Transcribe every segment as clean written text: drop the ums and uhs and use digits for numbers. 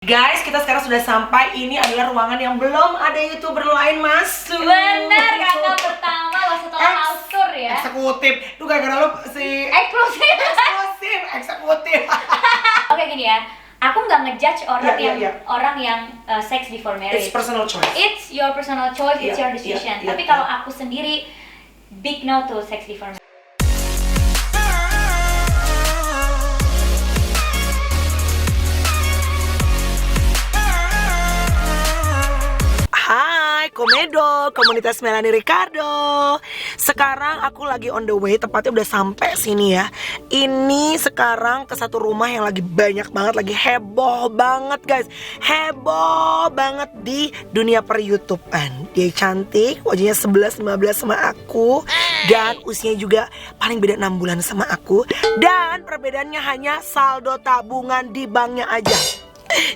Guys, kita sekarang sudah sampai. Ini adalah ruangan yang belum ada YouTuber lain masuk. Benar, kakak pertama setelah house tour ya. Eksekutif. Itu gara-gara lo si Eksklusif. eksekutif. Oke gini ya, aku nggak ngejudge orang Yeah. orang yang sex before marriage. It's personal choice. It's your personal choice, it's your decision. Tapi kalau aku sendiri, big no to sex before marriage. Hai Komedo, komunitas Melanie Ricardo. Sekarang aku lagi on the way, tepatnya udah sampai sini ya. Ini sekarang ke satu rumah yang lagi banyak banget, lagi heboh banget guys. Heboh banget di dunia per YouTubean. Dia cantik, wajahnya 11-15 sama aku. Dan usianya juga paling beda 6 bulan sama aku. Dan perbedaannya hanya saldo tabungan di banknya aja.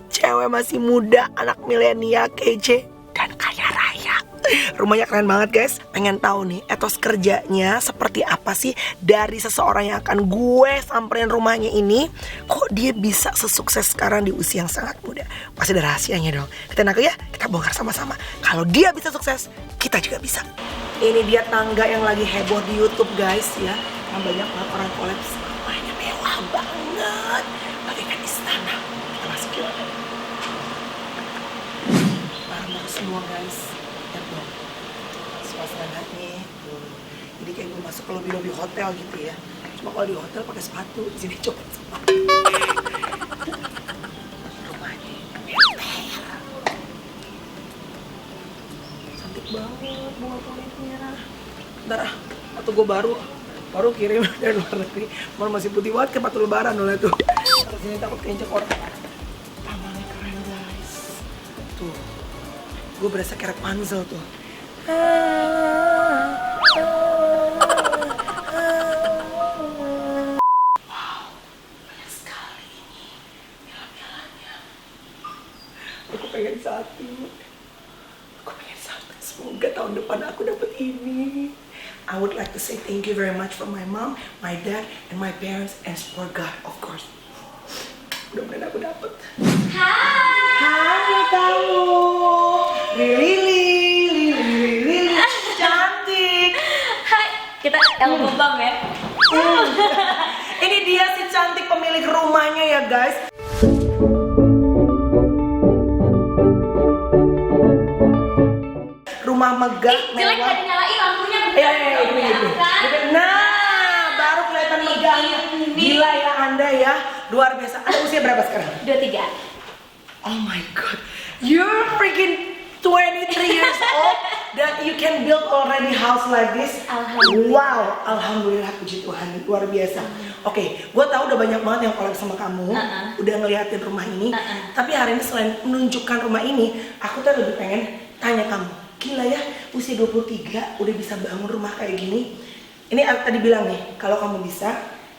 Cewek masih muda, anak milenial kece dan kaya raya. Rumahnya keren banget guys. Pengen tahu nih etos kerjanya seperti apa sih dari seseorang yang akan gue samperin rumahnya ini. Kok dia bisa sesukses sekarang di usia yang sangat muda? Pasti ada rahasianya dong. Kita nak ya, kita bongkar sama-sama. Kalau dia bisa sukses, kita juga bisa. Ini dia tangga yang lagi heboh di YouTube guys ya. Yang banyak banget orang kolaps. Rumahnya mewah banget, bagaikan istana. Kita masuk yuk. Semua guys, lihat dong suasananya tuh. Jadi kayak gue masuk ke lobby hotel gitu ya. Cuma kalau di hotel pakai sepatu, di sini coba sepatu. Rumahnya cantik banget bunga tulipnya. Ntar atau gue baru kirim dari luar negeri. Mau masih putih banget kayak sepatu lebaran loh tuh. Terus ini takut keinjek orang. Tamannya keren guys. Tuh. Gue berasa kayak Rapunzel tuh. Wow, banyak sekali ini jalan-jalannya. Aku pengen satu. Semoga tahun depan aku dapat ini. I would like to say thank you very much for my mom, my dad, and my parents, and for God, of course. Mudah-mudahan aku dapat. Hai kamu. Lili, cantik. Hai, kita elbow bump ya. Ini dia si cantik pemilik rumahnya ya guys. Rumah megah, Jelek mewah. gak dinyalain lampunya. Iya. Nah, baru kelihatan megahnya. Gila ya Anda ya, luar biasa. Anda usia berapa sekarang? 23. Oh my god, you're freaking 23 years old dan you can build already house like this. Alhamdulillah. Wow, alhamdulillah, puji Tuhan, luar biasa. Oke, gue tahu udah banyak banget yang collab sama kamu, udah ngeliatin rumah ini. Tapi hari ini selain menunjukkan rumah ini, aku tuh lebih pengen tanya kamu. Gila ya, usia 23 udah bisa bangun rumah kayak gini. Ini tadi bilang nih, kalau kamu bisa,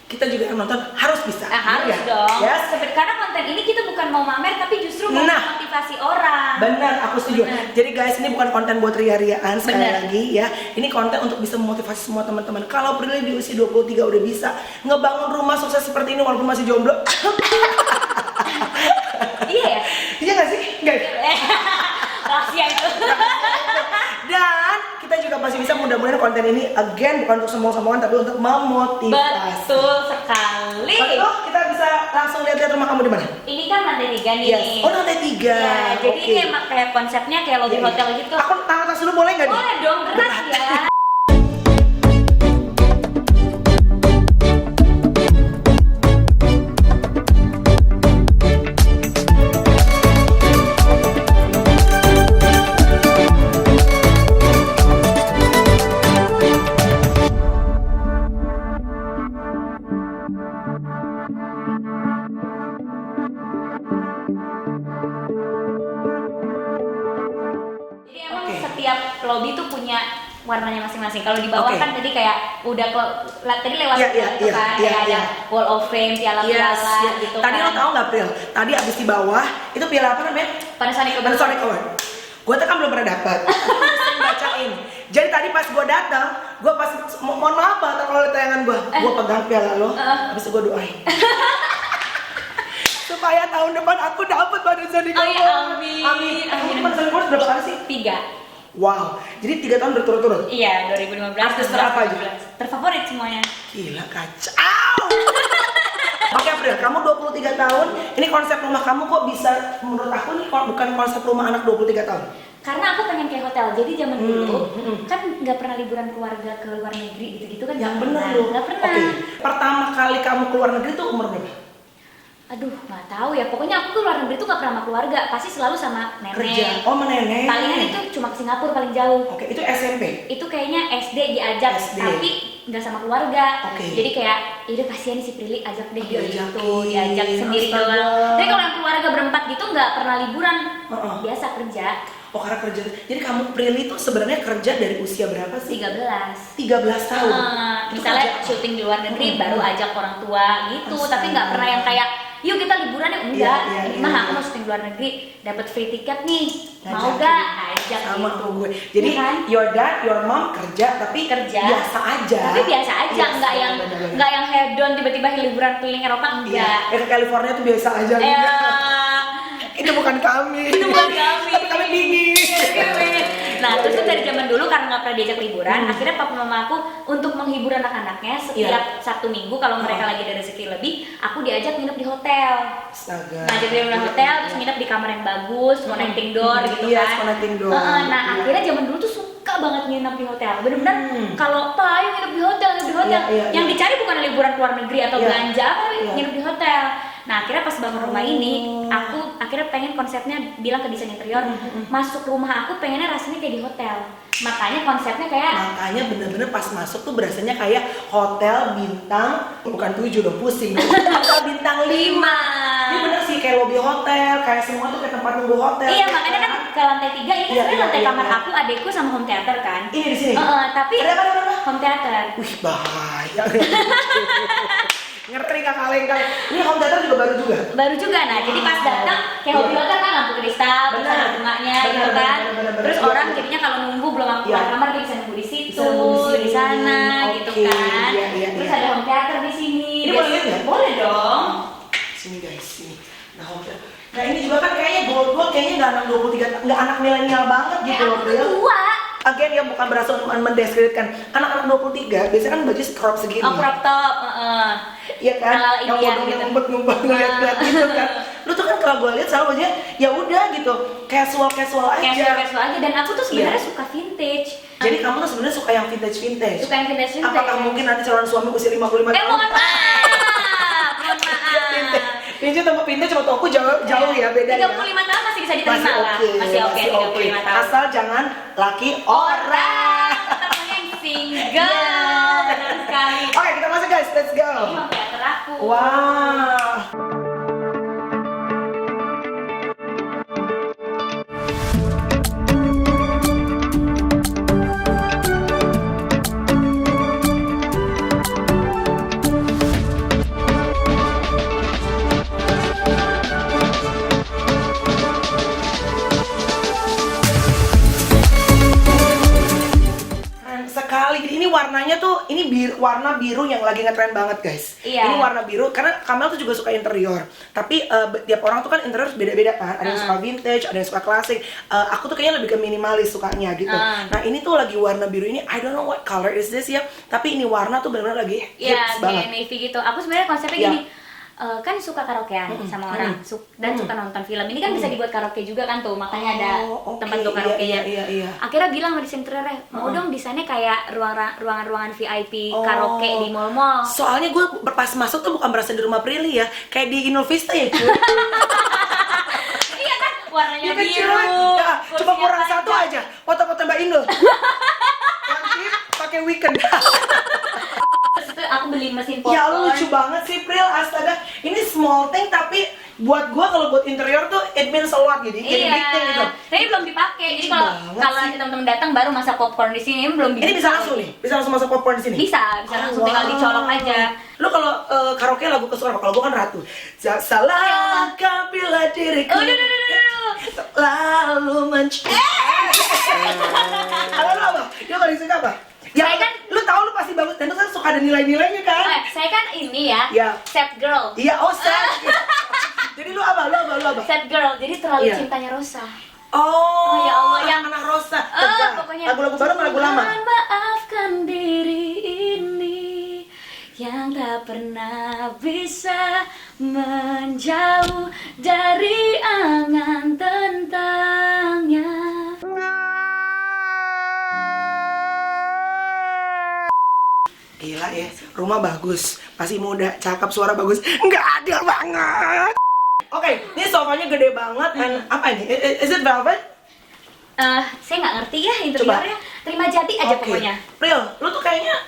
kita juga yang nonton harus bisa. Harus ya? dong. Yes. Karena konten ini kita bukan mau mamer tapi justru mau memotivasi orang. Benar, aku setuju. Benar. Jadi guys, ini bukan konten buat ria-riaan sekali Benar. lagi ya. Ini konten untuk bisa memotivasi semua teman-teman. Kalau Prilly di usia 23 udah bisa ngebangun rumah sukses seperti ini walaupun masih jomblo. Iya ya? Iya gak sih? Enggak. Rahasia itu. Dan kita juga pasti bisa, mudah-mudahan konten ini again bukan untuk sombong-sombongan tapi untuk memotivasi. Betul sekali. Oke, kita bisa langsung lihat-lihat rumah kamu di mana? Ini kan lantai 3 nih. Yes. Oh, lantai 3. Ya, jadi Oke. ini emang kayak konsepnya kayak lobby hotel gitu. Aku tangan atas dulu boleh nggak nih? Boleh dong, berat ya. Jadi emang setiap lobby tuh punya warnanya masing-masing. Kalau di bawah kan tadi kayak udah tadi lewat itu kan kayak ada wall of fame, piala-piala gitu Tadi kan. lo tau nggak Pril? Tadi abis di bawah itu piala apa namanya? Panasonic Award. Gue tuh kan belum pernah dapet. Sering bacain. Jadi tadi pas gue datang, gue pas mohon maaf banget kalau lihat tayangan gue pegang piala lo, abis itu gue doain. supaya tahun depan aku dapat pada Zodiac Oh iya, amin. Amin. Kamu teman Zodiac Awards berapa kali sih? 3. Wow, jadi 3 tahun berturut-turut? Iya, 2015. Artis terapa aja? Terfavorit semuanya. Gila, kacau. Oke April, kamu 23 tahun, ini konsep rumah kamu kok bisa, menurut aku nih bukan konsep rumah anak 23 tahun. Karena aku pengen kayak hotel, jadi zaman dulu kan nggak pernah liburan keluarga ke luar negeri gitu-gitu kan. Yang bener loh. Nggak pernah. Oke, pertama kali kamu keluar negeri tuh umur berapa? Aduh, nggak tahu ya. Pokoknya aku ke luar negeri tuh nggak pernah sama keluarga, pasti selalu sama nenek. Kerja, oh sama nenek. Palingan itu cuma ke Singapura paling jauh. Oke, itu SMP? Itu kayaknya SD diajak, SD. tapi nggak sama keluarga. Oke. Jadi kayak, udah kasihan si Prilly, ajak deh Diajakin, gitu, diajak sendiri astaga. doang. Tapi kalau yang keluarga berempat gitu nggak pernah liburan, biasa kerja. Oh karena kerja, jadi kamu Prilly tuh sebenarnya kerja dari usia berapa sih? 13. 13 tahun? Itu Misalnya kerja apa? syuting di luar negeri baru ajak orang tua gitu, tapi nggak pernah yang kayak yuk kita liburan ya enggak. Iya, Ini iya, mah iya. aku mau syuting di luar negeri, dapat free tiket nih, mau Ngajakin. gak? Ajak Sama gitu. gue. Jadi Iya kan? your dad, your mom kerja tapi Kerja. biasa aja. Tapi biasa aja, Biasa, nggak yang bener-bener. nggak yang hedon tiba-tiba liburan keliling Eropa Iya, enggak. ke California tuh biasa aja. Ya, Itu bukan kami. itu bukan kami. Tapi kami dingin. Nah, terus tuh dari zaman dulu karena nggak pernah diajak liburan, akhirnya papa mama aku untuk menghibur anak-anaknya setiap Sabtu Minggu kalau mereka lagi ada rezeki lebih, aku diajak nginep di hotel. Astaga. Nah, jadi di hotel terus nginep di kamar yang bagus, connecting door gitu Iya, kan. connecting door. Nah, Iya. akhirnya zaman dulu tuh suka banget nginep di hotel. Bener-bener kalau Pak, ayo nginep di hotel, nginep di hotel. Iya, iya, Yang iya. dicari bukan liburan ke luar negeri atau Iya. belanja apa, Iya. nginep di hotel. Nah, akhirnya pas bangun rumah ini, aku akhirnya pengen konsepnya bilang ke desain interior, masuk rumah aku pengennya rasanya kayak di hotel. Makanya konsepnya kayak Makanya bener-bener pas masuk tuh berasanya kayak hotel bintang, bukan 7 dong, pusing dong. Hotel bintang 5. Ini bener sih kayak lobby hotel, kayak semua tuh kayak tempat nunggu hotel. Iya, makanya kan ke lantai 3 ini kan Iya, sebenarnya iya, lantai iya, kamar iya. aku, adekku sama home theater kan. Ini di sini. Tapi Ada apa? home theater. Wih bahaya. Ngeri nggak kaleng-kaleng. Ini home theater juga baru juga. Baru juga, nah jadi pas datang kayak hobi hotel kan lampu kristal, Benar. terus ada bunganya Benar, gitu kan. benar, Terus iya, orang iya. jadinya kalau nunggu belum aku keluar Iya. kamar dia bisa nunggu di situ, Bisa nunggu di di sana sini. gitu Oke, kan. iya, iya, Terus iya. ada home theater di sini. Ini boleh lihat nggak? Boleh dong. Sini guys, sini. Nah home theater. Nah ini juga kan kayaknya gold kayaknya nggak anak 23, nggak anak milenial banget gitu loh. Aku Bel. tua. Again ya bukan berasa untuk mendeskripsikan anak-anak 23 biasanya kan baju crop segini. Oh, crop top. Iya kan? Ala Yang Indian model gitu. ngumpet-ngumpet ngeliat-ngeliat gitu kan. Lu tuh kan kalau gue lihat selalu bajunya ya udah gitu, casual aja. Casual aja, dan aku tuh sebenarnya Iya. suka vintage. Jadi kamu tuh sebenarnya suka yang vintage. Suka yang vintage. Apakah mungkin nanti calon suami usia 55 tahun? Mohon maaf. Mohon maaf. Vintage sama vintage sama toko jauh ya beda ya. 35 tahun masih bisa diterima Masih lah. oke, Masih oke 35 tahun. Asal jangan laki orang. Tetapnya yang single. Benar sekali. Oke, kita masuk guys, let's go. Ini home theater aku. Wow. Keren sekali. Ini warnanya tuh warna biru yang lagi ngetren banget guys. Iya. Ini warna biru karena Kamel tuh juga suka interior. Tapi tiap orang tuh kan interior beda-beda kan. Ada yang suka vintage, ada yang suka klasik. Aku tuh kayaknya lebih ke minimalis sukanya gitu. Nah ini tuh lagi warna biru ini. I don't know what color is this ya. Tapi ini warna tuh benar-benar lagi Iya, hits banget. kayak navy gitu. Aku sebenarnya konsepnya Iya. gini. Kan suka karaokean sama orang dan suka nonton film. Ini kan bisa dibuat karaoke juga kan tuh, makanya ada Oh, oke. tempat untuk karaoke-nya. Iya. Akhirnya bilang sama desain interiornya, mau dong desainnya kayak ruangan-ruangan VIP Oh. karaoke di mall-mall. Soalnya gue pas masuk tuh bukan berasa di rumah Prilly ya, kayak di Inul Vista ya cuy. Iya kan, warnanya Iya kan, biru. cuy? Ya, cuma kursinya kurang satu panjang. aja, foto-foto Mbak Inul. Nanti pakai weekend. Terus itu aku beli mesin Ya popcorn. lu lucu banget sih Pril, astaga. Ini small thing tapi buat gua kalau buat interior tuh it means a lot jadi Iya. big thing gitu. Tapi belum dipakai. Jadi Lucu kalau banget kalau sih. nanti teman-teman datang baru masak popcorn di sini, ini belum Ini bisa langsung nih, bisa langsung masuk popcorn di sini. Bisa langsung tinggal dicolok aja. Lu kalau karaoke lagu kesukaan apa? Kalau gua kan Ratu. Salahkah bila diriku lalu Kalau lu apa? Dia paling suka apa? Ya Saya kan- lu tahu lu pasti bagus dan lu kan suka ada nilai-nilainya kan? Saya kan ini ya, Iya. set girl. Iya, oh set. Jadi Jadi lu apa? Sad girl, jadi terlalu Iya. cintanya Rosa. Oh, ya Allah, yang anak Rosa. Tegar. Pokoknya Lagu-lagu baru sama lagu lama? Tuhan maafkan diri ini yang tak pernah bisa menjauh dari angan tentangnya. Gila ya, rumah bagus, masih muda, cakep, suara bagus, nggak adil banget. Oke, ini sofanya gede banget, and apa ini? Is it velvet? Saya nggak ngerti ya interiornya. Terima jadi aja pokoknya. Pril, lu tuh kayaknya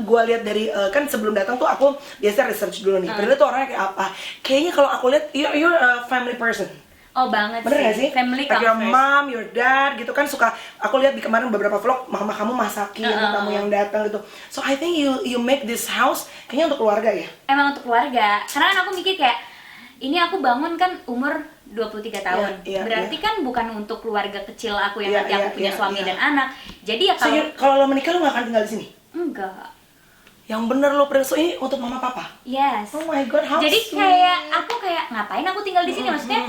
gua lihat dari kan sebelum datang tuh aku biasa research dulu nih. Pril tuh orangnya kayak apa? Kayaknya kalau aku lihat you're a family person. Oh banget. Bener gak sih? Family like your comes first. mom, your dad gitu kan suka. Aku lihat di kemarin beberapa vlog mama kamu masakin, kamu yang datang gitu. So I think you make this house kayaknya untuk keluarga ya. Emang untuk keluarga. Karena kan aku mikir kayak ini aku bangun kan umur 23 tahun. Berarti kan bukan untuk keluarga kecil aku yang nanti aku punya suami dan anak. Jadi ya kalau lo menikah lo gak akan tinggal di sini? Enggak. Yang bener lo Pril, so ini untuk mama papa? Yes. Oh my god, how jadi sweet. kayak aku kayak ngapain aku tinggal di sini, maksudnya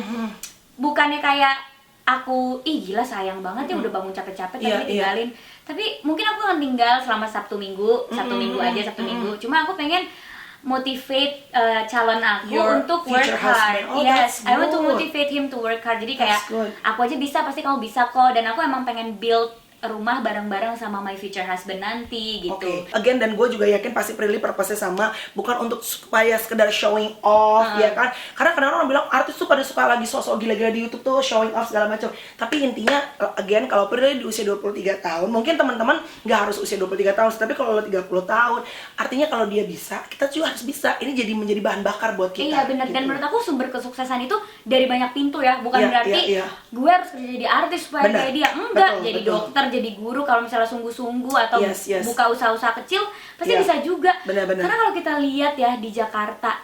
bukannya kayak aku gila sayang banget ya udah bangun capek-capek tapi tinggalin. Tapi mungkin aku akan tinggal selama Sabtu Minggu aja Sabtu Minggu. Cuma aku pengen motivate calon aku untuk work hard. Oh, yes, I want to good. motivate him to work hard. Jadi kayak good. aku aja bisa, pasti kamu bisa kok. Dan aku emang pengen build rumah bareng-bareng sama my future husband nanti gitu. Oke, again, dan gue juga yakin pasti Prilly purpose-nya sama, bukan untuk supaya sekedar showing off, ya kan? Karena kadang orang bilang artis tuh pada suka lagi sosok gila-gila di YouTube tuh showing off segala macam. Tapi intinya, again, kalau Prilly di usia 23 tahun, mungkin teman-teman nggak harus usia 23 tahun, tapi kalau lo 30 tahun, artinya kalau dia bisa, kita juga harus bisa. Ini jadi menjadi bahan bakar buat kita. Iya benar, gitu. dan menurut aku sumber kesuksesan itu dari banyak pintu ya, bukan berarti gue harus kerja jadi artis supaya kayak dia, enggak, jadi dokter, jadi guru, kalau misalnya sungguh-sungguh atau buka usaha-usaha kecil pasti bisa juga. Benar-benar. Karena kalau kita lihat ya di Jakarta,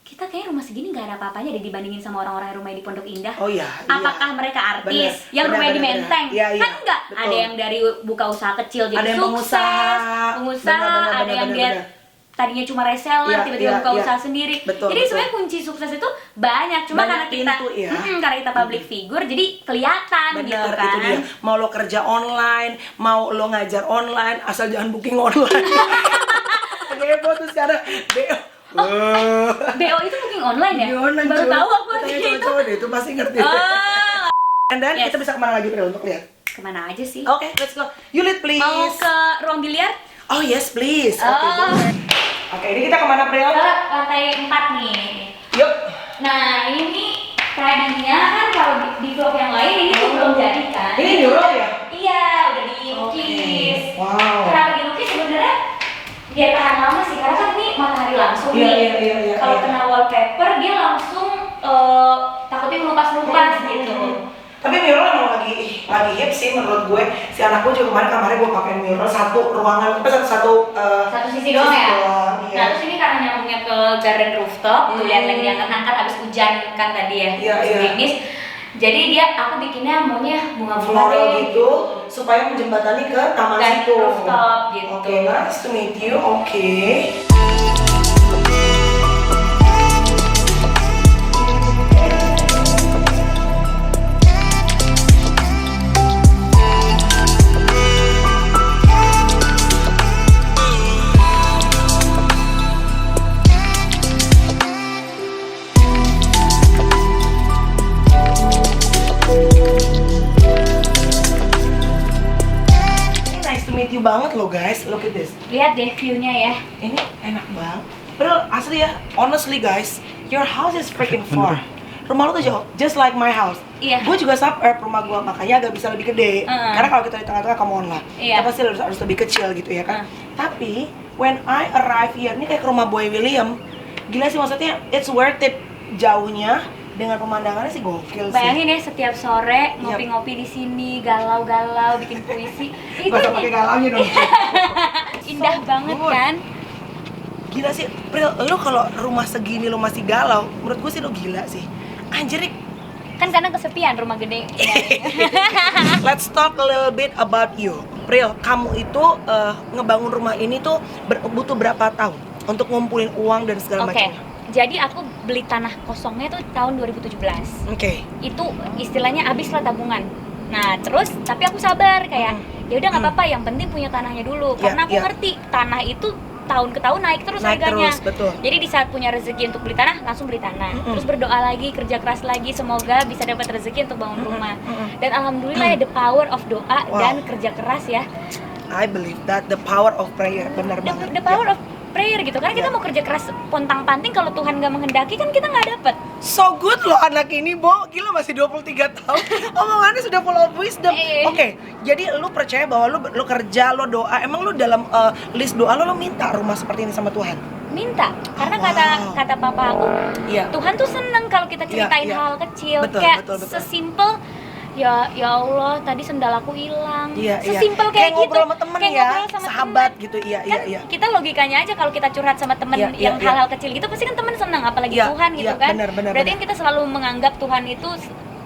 kita kayak rumah segini nggak ada apa-apanya deh dibandingin sama orang-orang yang rumahnya di Pondok Indah. Oh iya. Apakah mereka artis yang rumahnya di Menteng? Kan enggak. Betul. Ada yang dari buka usaha kecil jadi ada yang sukses, pengusaha, ada yang dia tadinya cuma reseller, tiba-tiba buka usaha sendiri. Jadi sebenarnya kunci sukses itu banyak, cuma karena kita public figure, jadi kelihatan gitu kan. Itu dia. Mau lo kerja online, mau lo ngajar online, asal jangan booking online. Heboh tuh sekarang BO. BO itu booking online ya? Baru tahu aku artinya itu. Itu pasti ngerti. And then kita bisa kemana lagi Pril untuk lihat? Kemana aja sih? Oke, let's go. You lead please. Mau ke ruang biliar? Oh yes please. Oke, ini kita kemana Pril? Ke lantai 4 nih. Yuk. Nah ini tadinya kan kalau di vlog yang lain ini tuh belum jadi kan? Ini diurut ya? Iya, udah dilukis. Wow. Kenapa dilukis sebenarnya? Biar tahan lama sih, karena kan ini matahari langsung nih. Iya. Kalau kena wallpaper dia langsung takutnya melupas-lupas gitu. Tapi mural emang lagi hip sih menurut gue. Si anakku juga kemarin gue pakai mural satu ruangan, satu sisi doang ya. Iya. Nah terus ini karena nyambungnya ke garden rooftop, tuh lihat lagi diangkat-angkat abis hujan kan tadi ya, gerimis. Jadi aku bikinnya maunya bunga-bunga gitu supaya menjembatani ke taman situ. Rooftop gitu. Oke, nice to meet you. Oke. Banget loh guys, look at this. Lihat deh view-nya ya. Ini enak banget. Padahal asli ya, honestly guys, your house is freaking far. Rumah lu tuh jauh, just like my house. Iya. Gue juga suburb rumah gue, makanya agak bisa lebih gede. Karena kalau kita di tengah-tengah, come on lah. Kita pasti harus lebih kecil gitu ya kan. Tapi when I arrive here, ini kayak ke rumah Boy William. Gila sih, maksudnya it's worth it jauhnya. Dengan pemandangannya sih gokil sih. Bayangin ya setiap sore ngopi-ngopi di sini, galau-galau, bikin puisi. Itu gak usah pakai galaunya dong. Indah banget kan? Gila sih, Pril, lu kalau rumah segini lu masih galau, menurut gue sih lu gila sih. Anjir. Kan karena kesepian rumah gede. Let's talk a little bit about you. Pril, kamu itu ngebangun rumah ini tuh butuh berapa tahun untuk ngumpulin uang dan segala macamnya? Jadi aku beli tanah kosongnya tuh tahun 2017. Oke. Itu istilahnya habis lah tabungan. Nah terus tapi aku sabar kayak ya udah nggak apa-apa, yang penting punya tanahnya dulu. Karena aku ngerti tanah itu tahun ke tahun naik terus harganya. Betul. Jadi di saat punya rezeki untuk beli tanah, langsung beli tanah. Terus berdoa lagi, kerja keras lagi, semoga bisa dapat rezeki untuk bangun rumah. Dan alhamdulillah ya, the power of doa dan kerja keras ya. I believe that the power of prayer, benar banget. The power of prayer gitu kan, kita mau kerja keras pontang-panting, kalau Tuhan gak menghendaki kan kita nggak dapet. So good loh anak ini, Bo. Gila masih 23 tahun. Omongannya sudah full of wisdom. Oke, jadi lu percaya bahwa lu kerja, lu doa. Emang lu dalam list doa lu minta rumah seperti ini sama Tuhan? Minta, karena kata papa aku, Tuhan tuh seneng kalau kita ceritain hal kecil. Betul, kayak betul. sesimpel ya Allah tadi sendal aku hilang. Iya. Sesimpel kayak gitu. Ngobrol sama temen kayak ya, ngobrol sama sahabat temen. gitu. Iya. Kita logikanya aja kalau kita curhat sama temen yang hal-hal kecil gitu pasti kan temen seneng, apalagi Tuhan gitu kan. Berarti kan kita selalu menganggap Tuhan itu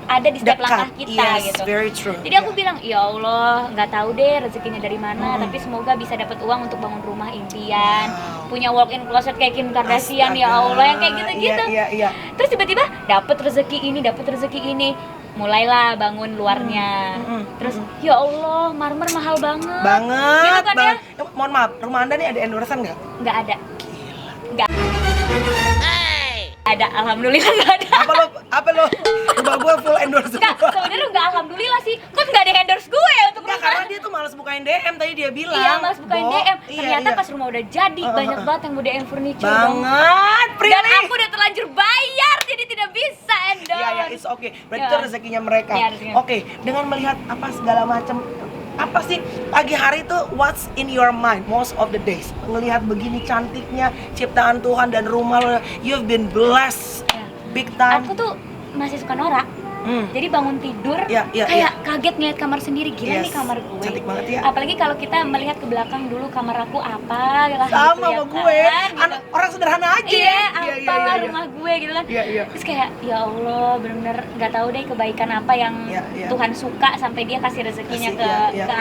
ada di setiap langkah kita gitu. Very true. Jadi aku bilang, ya Allah, nggak tahu deh rezekinya dari mana, tapi semoga bisa dapat uang untuk bangun rumah impian, punya walk-in closet kayak Kim Kardashian. Ya Allah, yang kayak gitu-gitu. Iya. Terus tiba-tiba dapat rezeki ini. Mulailah bangun luarnya. Terus ya Allah, marmer mahal banget. Gitu kan ya? Mohon maaf, rumah Anda nih ada endorsean nggak? Nggak ada. Nggak ada, alhamdulillah nggak ada. Apa lo? Rumah gue full endorse. Nggak, sebenarnya nggak alhamdulillah sih. Kok nggak ada yang endorse gue untuk rumah? Karena dia tuh malas bukain DM tadi dia bilang. Iya, malas bukain DM. Ternyata pas rumah udah jadi, banyak banget yang mau DM furniture dong. Dan aku udah terlanjur bayar, jadi tidak bisa endorse. Iya, it's okay. Berarti itu rezekinya mereka. Oke, dengan melihat apa segala macam, apa sih pagi hari itu what's in your mind most of the days? Ngelihat begini cantiknya ciptaan Tuhan dan rumah lo, you've been blessed big time. Aku tuh masih suka norak. Jadi bangun tidur kayak kaget ngeliat kamar sendiri, gila nih kamar gue. Cantik banget ya. Apalagi kalau kita melihat ke belakang dulu kamar aku apa lah sama gitu, sama gue. Gitu. Orang sederhana aja. Iya, rumah gue gitu kan. Terus kayak ya Allah, bener-bener nggak tahu deh kebaikan apa yang Tuhan suka sampai dia kasih rezekinya ke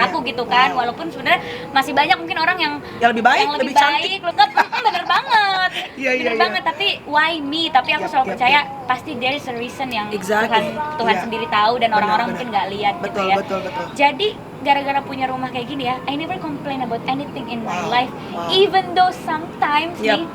aku gitu kan. Walaupun sebenarnya masih banyak mungkin orang yang lebih baik, yang lebih cantik. Bener banget. Bener banget, tapi why me? Tapi aku selalu percaya pasti there is a reason yang Tuhan sendiri tahu dan orang-orang mungkin nggak lihat gitu ya. Betul. Jadi gara-gara punya rumah kayak gini ya, I never complain about anything in my life. Even though sometimes nih,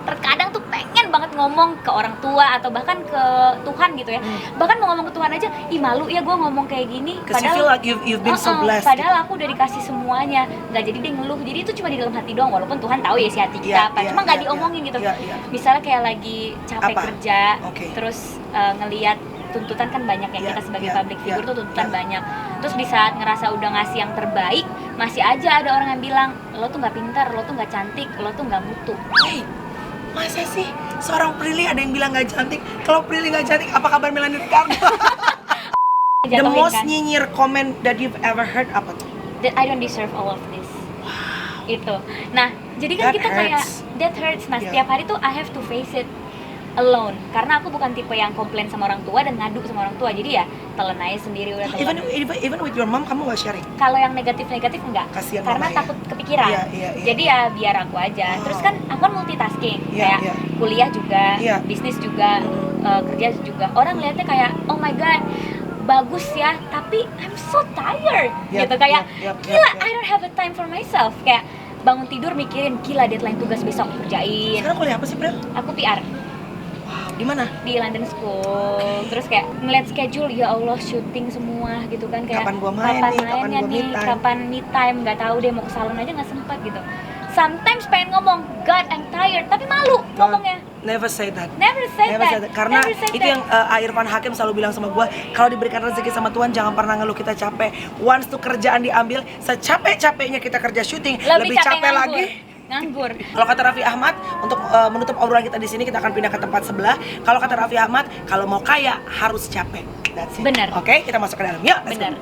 terkadang tuh pengen banget ngomong ke orang tua atau bahkan ke Tuhan gitu ya. Bahkan mau ngomong ke Tuhan aja, ih malu ya gue ngomong kayak gini. Padahal feel like you've been so blessed. Padahal aku udah dikasih semuanya, nggak jadi dia ngeluh. Jadi itu cuma di dalam hati doang, walaupun Tuhan tahu ya isi hati kita apa. Cuma nggak diomongin gitu. Misalnya kayak lagi capek kerja, terus ngelihat tuntutan kan banyak ya, kita sebagai public figure tuh tuntutan banyak. Terus di saat ngerasa udah ngasih yang terbaik, masih aja ada orang yang bilang lo tuh nggak pintar, lo tuh nggak cantik, lo tuh nggak mutu. Masa sih seorang Prilly ada yang bilang nggak cantik? Kalau Prilly nggak cantik, apa kabar Melanie Ricardo? The most nyinyir comment that you've ever heard apa tuh? That I don't deserve all of this. Itu. Nah, jadi kan kita kayak that hurts. Nah, setiap hari tuh I have to face it alone, karena aku bukan tipe yang komplain sama orang tua dan ngadu sama orang tua, jadi ya telan aja sendiri udah. Even with your mom kamu gak sharing? Kalau yang negatif enggak, kasian karena takut kepikiran. Jadi ya biar aku aja. Terus kan aku kan multitasking, kayak kuliah juga, bisnis juga, kerja juga. Orang lihatnya kayak oh my god bagus ya, tapi I'm so tired gitu, kayak gila I don't have a time for myself. Kayak bangun tidur mikirin gila deadline tugas besok kerjain. Sekarang kuliah apa sih, Bro? Aku PR. Di mana? Di London School. Terus kayak ngeliat schedule, ya Allah syuting semua gitu kan, kayak kapan gua main nih, kapan me time, nggak tahu deh, mau ke salon aja nggak sempat gitu. Sometimes pengen ngomong God I'm tired, tapi malu ngomongnya. Never say that. Never say that. Karena itu yang Irfan Hakim selalu bilang sama gue, kalau diberikan rezeki sama Tuhan jangan pernah ngeluh kita capek. Once tuh kerjaan diambil, secapek-capeknya kita kerja syuting, lebih capek lagi nganggur. Kalau kata Raffi Ahmad, untuk menutup obrolan kita di sini, kita akan pindah ke tempat sebelah. Kalau kata Raffi Ahmad, kalau mau kaya harus capek. That's it. Bener. Oke, kita masuk ke dalam. Yuk, bener.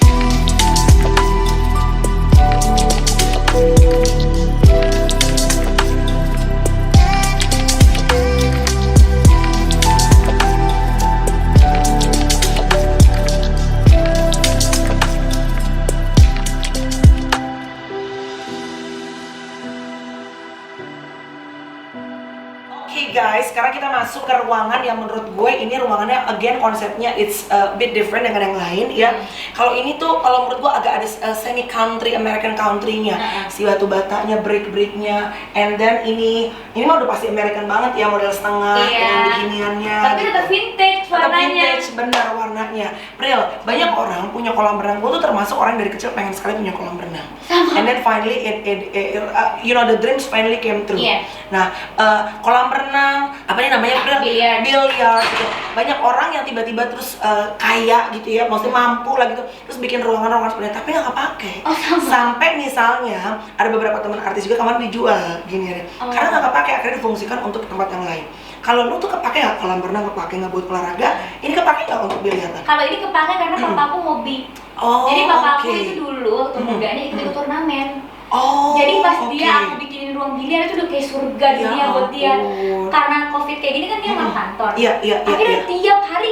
Guys, sekarang kita masuk ke ruangan yang menurut gue ini ruangannya again konsepnya it's a bit different dengan yang lain ya. Kalau ini tuh kalau menurut gue agak ada semi country American country-nya. Si batu batanya, brick-bricknya, and then ini mah udah pasti American banget ya, model setengah dengan beginiannya. Tapi tetap vintage warnanya. Tetap vintage, benar warnanya. Real, banyak orang punya kolam renang. Gue tuh termasuk orang yang dari kecil pengen sekali punya kolam renang. And then finally you know the dreams finally came true. Nah, kolam renang, apa nih namanya? Biliar gitu. Banyak orang yang tiba-tiba terus kaya gitu ya, maksudnya mampu lah gitu, terus bikin ruangan-ruangan seperti itu, tapi nggak kepake. Sampai misalnya ada beberapa teman artis juga kemarin dijual gini ya, karena nggak kepake, akhirnya difungsikan untuk tempat yang lain. Kalau lu tuh kepake nggak kolam renang, kepake nggak buat olahraga? Ini kepake nggak untuk biliatan? Kalau ini kepake karena papaku hobi. Jadi papaku itu dulu waktu mudanya ikut turnamen. Jadi pas dia aku bikinin ruang biliar itu udah kayak surga dunia buat dia. Karena covid kayak gini kan dia nggak kantor. Akhirnya tiap hari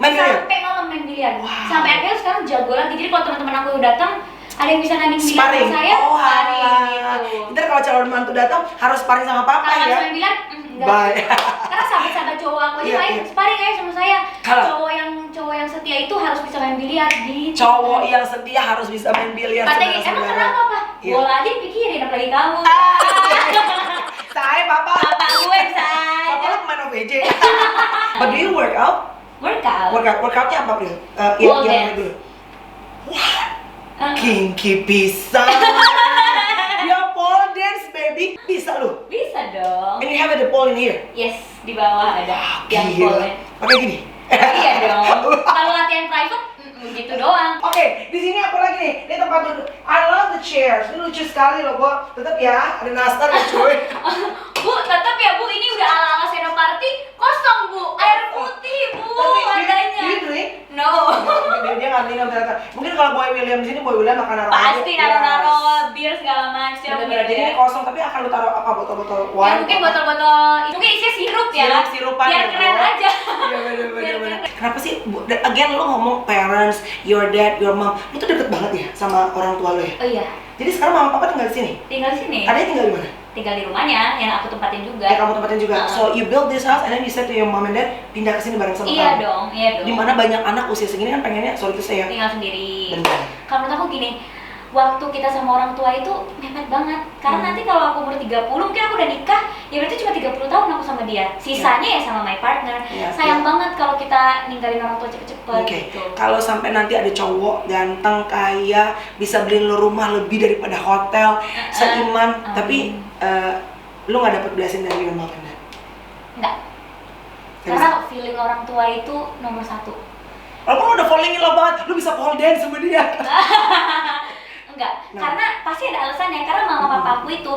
sampai malam main biliar. Sampai akhirnya sekarang jago lagi. Jadi kalau teman-teman aku datang, ada yang bisa nanding biliar sama saya, sparring gitu. Ntar kalau calon mantu datang harus sparring sama papa ya? Kalau main biliar, enggak. Karena sahabat-sahabat cowok aku aja main sparring aja sama saya. Cowok yang setia itu harus bisa main biliar gitu. Cowok yang setia harus bisa main biliar. Katanya, emang kenapa Pak? Bola aja dipikirin, apalagi kamu. Say, papa. Papa gue, say. Papa lu pemain OVJ. But do you work out? Workoutnya apa, Bro? Pole dance. What? Kinky pisan. Ya pole dance, baby. Bisa lu? Bisa dong. And you have the pole in here? Yes, di bawah ada yang pole. Pakai gini? Iya dong. Kalau latihan private, gitu doang. Oke, di sini aku lagi nih. Ini tempat duduk. I love the chairs. Ini lucu sekali loh, Bu. Tetap ya, ada nastar ya, cuy. Bu, tetap ya, Bu. Ini udah ala-ala Senopati. Kosong, Bu. Air putih, Bu. Adanya. Do you drink? No. Dia nggak minum ternyata. Mungkin kalau Boy William di sini, Boy William akan naruh pasti naruh bir segala macam. Jadi ini kosong, tapi akan lu taruh apa? Botol-botol wine? Ya mungkin botol-botol, mungkin isinya sirup ya. Sirup-sirupan biar keren aja. Iya bener. Kenapa sih? Again lu ngomong parents, your dad, your mom, lu tuh deket banget ya sama orang tua lu ya? Oh iya. Jadi sekarang mama papa tinggal di sini? Tinggal di sini. Adanya tinggal di mana? Tinggal di rumahnya, yang aku tempatin juga. Kamu tempatin juga. So you build this house and then you said to your mom and dad pindah ke sini bareng sama kamu. Iya dong. Dimana banyak anak usia segini kan pengennya sorry to say ya. Tinggal sendiri. Benar. Kalau menurut aku gini, waktu kita sama orang tua itu mepet banget. Karena nanti kalau aku umur 30, mungkin aku udah nikah, ya berarti cuma 30 tahun aku sama dia. Sisanya ya sama my partner. Sayang banget kalau kita ninggalin orang tua cepet-cepet gitu. Kalau sampai nanti ada cowok ganteng, kaya, bisa beliin lo rumah lebih daripada hotel, seiman, tapi lu nggak dapet blessing dari your mom and dad? Enggak. Karena feeling orang tua itu nomor 1. Kalau udah falling in love banget, lu bisa pole dance sama dia. Enggak, karena pasti ada alasannya. Karena mama papaku itu,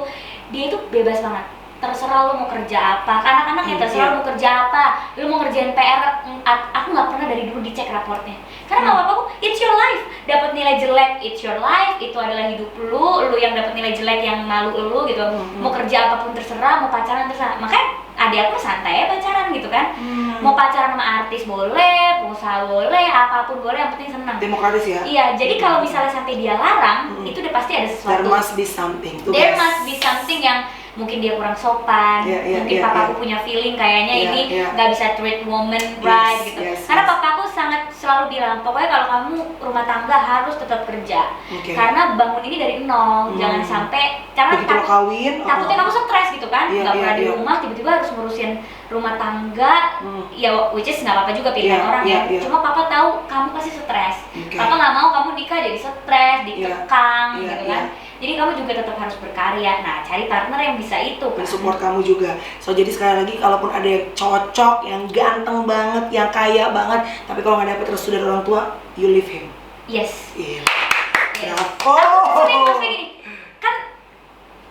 dia itu bebas banget. Terserah lu mau kerja apa, anak-anak ya terserah lu mau kerja apa. Lu mau ngerjain PR, aku nggak pernah dari dulu dicek raportnya. Karena mama papaku, it's your life. Dapat nilai jelek, it's your life. Itu adalah hidup lu yang dapat nilai jelek yang malu lu gitu. Mau kerja apapun terserah, mau pacaran terserah. Makanya adik aku santai ya pacaran gitu kan. Mau pacaran sama artis boleh, pengusaha boleh, apapun boleh, yang penting senang. Demokratis ya? Iya, jadi kalau misalnya sampai dia larang, itu udah pasti ada sesuatu. There must be something. There must be something yang mungkin dia kurang sopan, mungkin papaku punya feeling kayaknya ini nggak bisa treat woman right gitu. Karena papaku sangat selalu bilang, pokoknya kalau kamu rumah tangga harus tetap kerja. Karena bangun ini dari nol, jangan sampai karena takutnya kamu stres gitu kan, nggak pernah di rumah, tiba-tiba harus ngurusin rumah tangga, ya which is nggak apa-apa juga pilihan orang ya. Cuma papa tahu kamu pasti stres, papa nggak mau kamu nikah jadi stres, dikekang gitu kan. Jadi kamu juga tetap harus berkarya. Nah, cari partner yang bisa itu kan. Support kamu juga. So jadi sekali lagi, kalaupun ada yang cocok, yang ganteng banget, yang kaya banget, tapi kalau nggak dapet restu dari orang tua, you leave him. Yes. Bravo. Aku sering gini, kan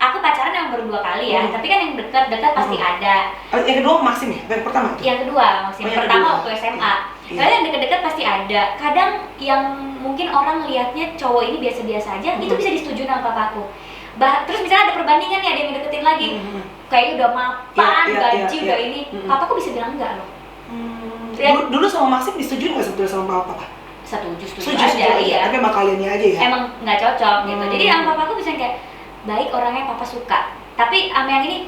aku pacaran yang baru 2 kali ya, tapi kan yang dekat-dekat pasti ada. Yang kedua Maxim ya? Yang pertama? Yang kedua Maxim. Pertama waktu SMA. Kadang yang deket-deket pasti ada. Kadang yang mungkin orang lihatnya cowok ini biasa-biasa aja, itu bisa disetujui sama papaku. Terus misalnya ada perbandingan nih, ada yang deketin lagi, kayaknya udah mapan, gaji udah ini, papaku bisa bilang enggak loh. Dulu sama Maxim disetujui nggak sebetulnya sama papa? Setuju aja, iya. Tapi sama kaliannya aja ya? Emang nggak cocok gitu. Jadi yang papaku bisa kayak baik orangnya papa suka, tapi sama yang ini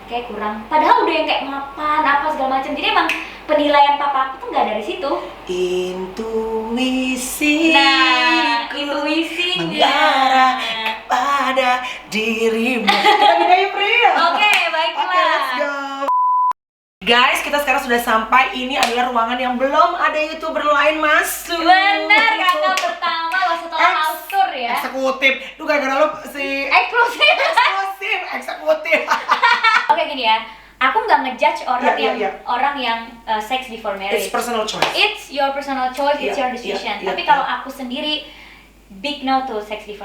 kayak kurang. Padahal udah yang kayak mapan apa segala macam. Jadi emang penilaian papa aku tuh nggak dari situ. Intuisi. Nah, intuisi mengarah kepada dirimu. Kita nyanyi Pria. Oke, baiklah. Oke, let's go. Guys, kita sekarang sudah sampai. Ini adalah ruangan yang belum ada YouTuber lain masuk. Benar, kakak pertama lo setelah house tour ya. Eksekutif. Duh, gara-gara lo si Eksklusif. eksekutif. Oke gini ya, aku nggak ngejudge orang Yeah. orang yang sex before marriage. It's personal choice. It's your personal choice, it's Yeah, your decision. yeah, Tapi yeah. kalau aku sendiri, big no to sex before